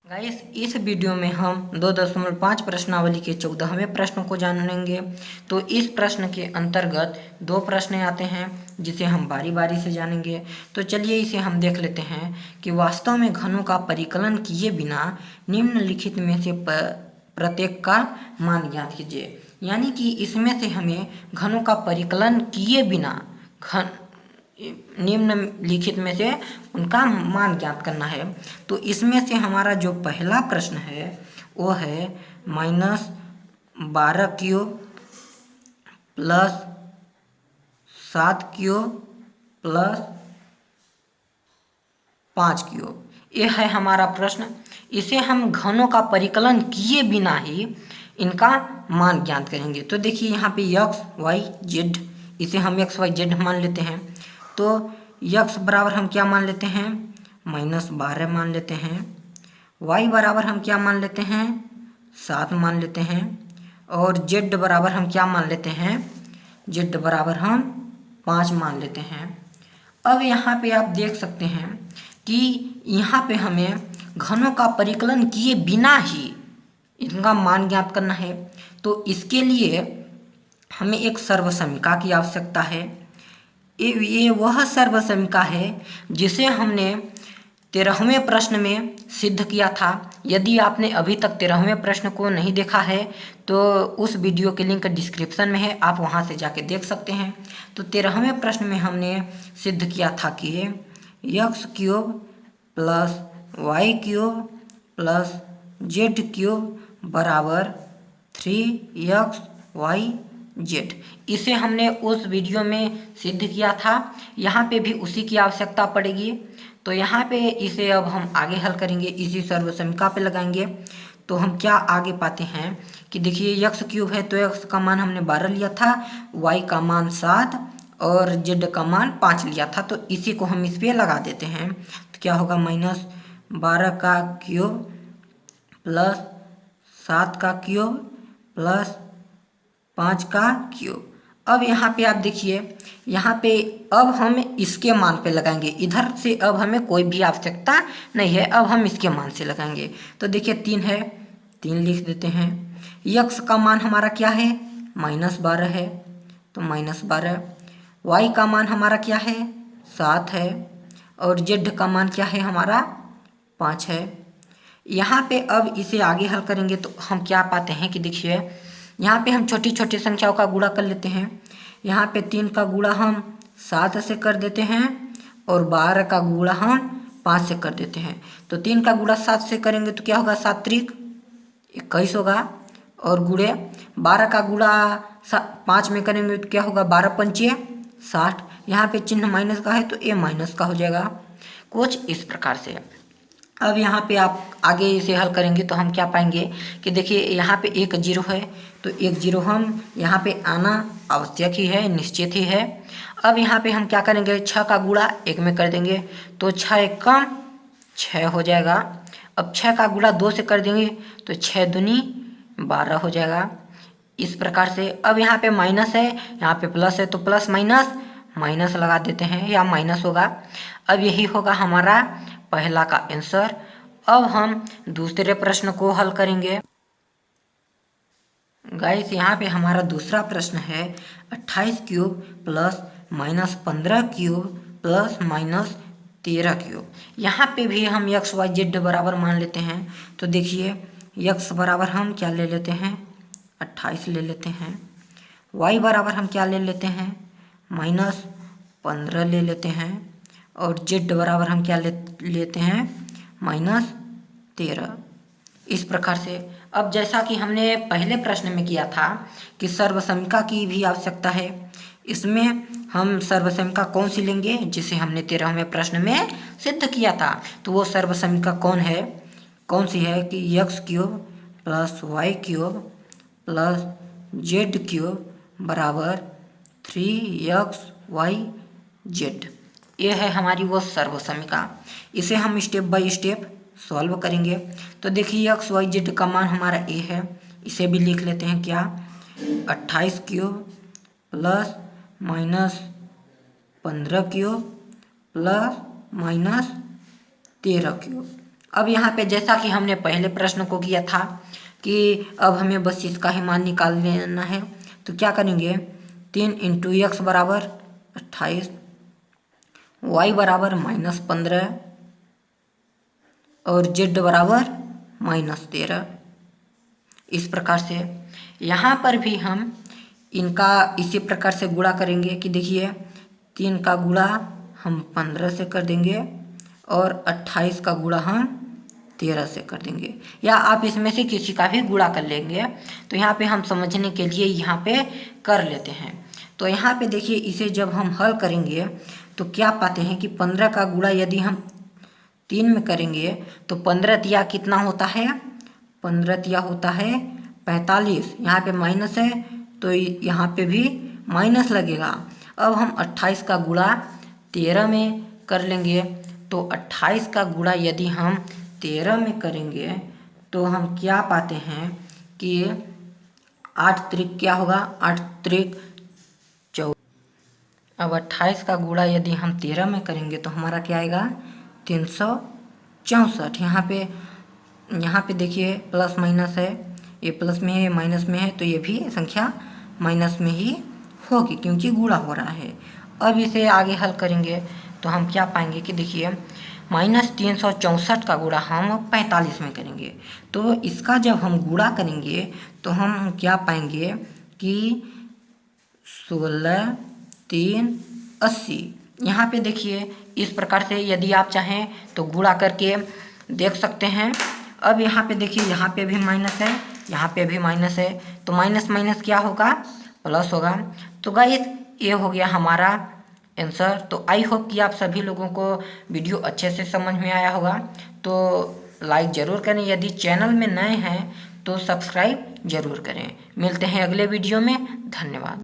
Guys, इस video में हम 2.5 प्रश्नावली के 14वें प्रश्न को जानेंगे। तो इस प्रश्न के अंतर्गत 2 प्रश्न आते हैं जिसे हम बारी बारी से जानेंगे। तो चलिए इसे हम देख लेते हैं कि वास्तव में घनों का परिकलन किए बिना निम्नलिखित में से प्रत्येक का मान ज्ञात कीजिए। यानी कि इसमें से हमें घनों का परिकलन किए बिना निम्नलिखित में से उनका मान ज्ञात करना है। तो इसमें से हमारा जो पहला प्रश्न है वो है -12 cube plus 7 cube plus 5 cube. ये है हमारा प्रश्न। इसे हम घनों का परिकलन किए बिना ही इनका मान ज्ञात करेंगे। तो देखिए यहाँ पे x, y, z, इसे हम x, y, z मान लेते हैं। तो x बराबर हम क्या मान लेते हैं? -12 मान लेते हैं। y बराबर हम क्या मान लेते हैं? 7 मान लेते हैं। और z बराबर हम क्या मान लेते हैं? z बराबर हम 5 मान लेते हैं। अब यहाँ पे आप देख सकते हैं कि यहाँ पे हमें घनों का परिकलन किए बिना ही इनका मान ज्ञात करना है। तो इसके लिए हमें एक सर्वसमीका की आवश्यकता है। ये वह सर्वसमीका है जिसे हमने 13वें प्रश्न में सिद्ध किया था। यदि आपने अभी तक 13वें प्रश्न को नहीं देखा है तो उस वीडियो के लिंक डिस्क्रिप्शन में है, आप वहां से जाके देख सकते हैं। तो 13वें प्रश्न में हमने सिद्ध किया था कि x cube plus y cube plus z cube बराबर 3xyz। इसे हमने उस वीडियो में सिद्ध किया था। यहाँ पे भी उसी की आवश्यकता पड़ेगी। तो यहाँ पे इसे अब हम आगे हल करेंगे, इसी सर्वसमीका पे लगाएंगे। तो हम क्या आगे पाते हैं कि देखिए x क्यूब है तो x का मान हमने 12 लिया था, y का मान 7 और z का मान 5 लिया था। तो इसी को हम इस पे लगा देते हैं। तो क्या होगा? -12 का क्यूब प्लस 7 का क्यूब प्लस 5 का क्यूब। अब यहाँ पे आप देखिए, यहाँ पे अब हम इसके मान पे लगाएंगे। इधर से अब हमें कोई भी आवश्यकता नहीं है, अब हम इसके मान से लगाएंगे। तो देखिए 3 है, 3 लिख देते हैं। x का मान हमारा क्या है? -12 है, तो -12। y का मान हमारा क्या है? 7 है। और z का मान क्या है हमारा? 5 है। यहाँ पे अब इसे आगे हल करेंगे तो हम क्या पाते हैं कि देखिए यहाँ पे हम छोटी छोटी संख्याओं का गुणा कर लेते हैं। यहाँ पे 3 का गुणा हम 7 से कर देते हैं और 12 का गुणा हम 5 से कर देते हैं। तो 3 का गुणा 7 से करेंगे तो क्या होगा? 7 त्रिक 21 होगा। और गुणे 12 का गुणा 5 में करेंगे तो क्या होगा? 12 पंचे 60। यहाँ पे चिन्ह माइनस का है तो ये माइनस का हो जाएगा। कुछ इस प्रकार से। अब यहाँ पे आप आगे इसे हल करेंगे तो हम क्या पाएंगे कि देखिए यहाँ पे 1 0 है, तो 1 0 हम यहाँ पे आना आवश्यक ही है, निश्चित ही है। अब यहाँ पे हम क्या करेंगे? 6 का गुणा 1 में कर देंगे तो 6 1 कम 6 हो जाएगा। अब 6 का गुणा 2 से कर देंगे तो 6 दूनी 12 हो जाएगा। इस प्रकार से। अब यहाँ पे माइनस है, यहाँ पे प्लस है, तो प्लस माइनस माइनस लगा देते हैं या माइनस होगा। अब यही होगा हमारा पहला का आंसर। अब हम दूसरे प्रश्न को हल करेंगे। गाइस, यहाँ पे हमारा दूसरा प्रश्न है 28 cube plus -15 cube plus -13 cube. यहाँ पे भी हम x y z बराबर मान लेते हैं। तो देखिए x बराबर हम क्या ले लेते हैं? 28 ले लेते हैं। y बराबर हम क्या ले लेते हैं? -15 ले लेते हैं। और z बराबर हम क्या लेते हैं? -13। इस प्रकार से। अब जैसा कि हमने पहले प्रश्न में किया था कि सर्वसमीका की भी आवश्यकता है, इसमें हम सर्वसमीका कौन सी लेंगे जिसे हमने 13वें प्रश्न में सिद्ध किया था। तो वो सर्वसमीका कौन सी है कि x cube plus y cube plus z cube बराबर 3xyz। ये है हमारी वो सर्वसमीका। इसे हम स्टेप बाय स्टेप सॉल्व करेंगे। तो देखिए x y z का मान हमारा a है, इसे भी लिख लेते हैं क्या? 28 cube plus -15 cube plus -13 cube. अब यहाँ पे जैसा कि हमने पहले प्रश्न को किया था कि अब हमें बस इसका ही मान निकाल लेना है, तो क्या करेंगे 3 इंटू एक्स बराबर 28, वाई बराबर -15 और जेड बराबर -13। इस प्रकार से यहाँ पर भी हम इनका इसी प्रकार से गुणा करेंगे कि देखिए 3 का गुणा हम 15 से कर देंगे और 28 का गुणा हम 13 से कर देंगे, या आप इसमें से किसी का भी गुणा कर लेंगे। तो यहाँ पे हम समझने के लिए यहाँ पे कर लेते हैं। तो यहाँ पे देखिए इसे जब हम हल करेंगे तो क्या पाते हैं कि 15 का गुणा यदि हम 3 में करेंगे तो 15 तिया कितना होता है, 15 तिया होता है 45। यहाँ पे माइनस है तो यहाँ पे भी माइनस लगेगा। अब हम 28 का गुणा 13 में कर लेंगे, तो 28 का गुणा यदि हम 13 में करेंगे तो हम क्या पाते हैं कि 8 त्रिक क्या होगा, 8 त्रिक 14। अब 28 का गुणा यदि हम 13 में करेंगे तो हमारा क्या आएगा 364। यहाँ पे देखिए प्लस माइनस है, ये प्लस में है माइनस में है, तो ये भी संख्या माइनस में ही होगी क्योंकि गुणा हो रहा है। अब इसे आगे हल करेंगे तो हम क्या पाएंगे कि देखिए -364 का गुणा हम 45 में करेंगे, तो इसका जब हम गुणा करेंगे तो हम क्या पाएंगे कि 16 3 80। यहाँ पे देखिए इस प्रकार से यदि आप चाहें तो गुणा करके देख सकते हैं। अब यहाँ पे देखिए यहाँ पे भी माइनस है, यहाँ पे भी माइनस है, तो माइनस माइनस क्या होगा, प्लस होगा। तो गाइस ये हो गया हमारा आंसर। तो आई होप कि आप सभी लोगों को वीडियो अच्छे से समझ में आया होगा। तो लाइक ज़रूर करें, यदि चैनल में नए हैं तो सब्सक्राइब ज़रूर करें। मिलते हैं अगले वीडियो में, धन्यवाद।